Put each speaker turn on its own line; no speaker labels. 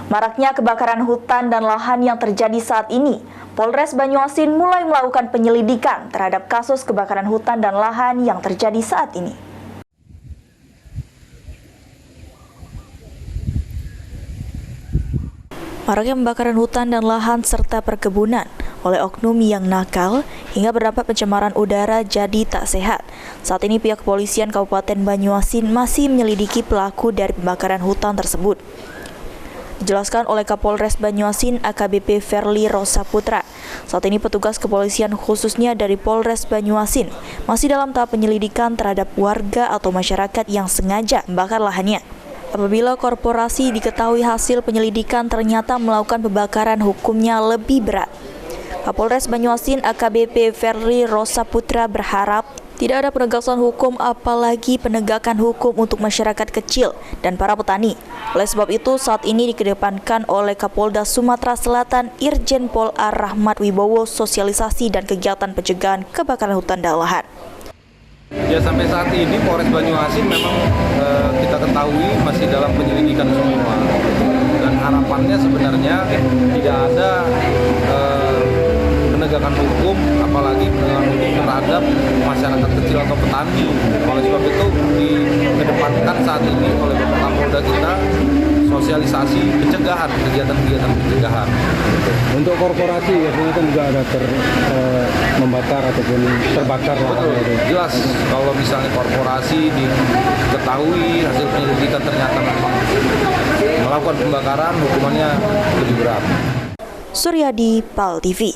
Maraknya kebakaran hutan dan lahan yang terjadi saat ini, Polres Banyuasin mulai melakukan penyelidikan terhadap kasus kebakaran hutan dan lahan yang terjadi saat ini. Maraknya pembakaran hutan dan lahan serta perkebunan oleh oknum yang nakal hingga berdampak pencemaran udara jadi tak sehat. Saat ini pihak kepolisian Kabupaten Banyuasin masih menyelidiki pelaku dari pembakaran hutan tersebut. Dijelaskan oleh Kapolres Banyuasin AKBP Verly Rosa Putra. Saat ini petugas kepolisian khususnya dari Polres Banyuasin masih dalam tahap penyelidikan terhadap warga atau masyarakat yang sengaja membakar lahannya. Apabila korporasi diketahui hasil penyelidikan ternyata melakukan pembakaran, hukumnya lebih berat. Kapolres Banyuasin AKBP Verly Rosa Putra berharap tidak ada penegakan hukum, apalagi penegakan hukum untuk masyarakat kecil dan para petani. Oleh sebab itu, saat ini dikedepankan oleh Kapolda Sumatera Selatan Irjen Pol Ar-Rahmat Wibowo sosialisasi dan kegiatan pencegahan kebakaran hutan dan lahan.
Ya, sampai saat ini Polres Banyuasin memang kita ketahui masih dalam penyelidikan semua. Dan harapannya sebenarnya tidak ada penegakan hukum, apalagi penegakan hukum terhadap masyarakat kecil atau petani. Oleh sebab itu dikedepankan saat ini oleh Bapak Kapolda kita sosialisasi pencegahan, kegiatan-kegiatan pencegahan.
Untuk korporasi biasanya kan juga ada membakar ataupun terbakar lahan.
Jelas kalau misalnya korporasi diketahui hasil penyelidikan ternyata memang melakukan pembakaran, hukumannya lebih berat.
Suryadi, PAL TV.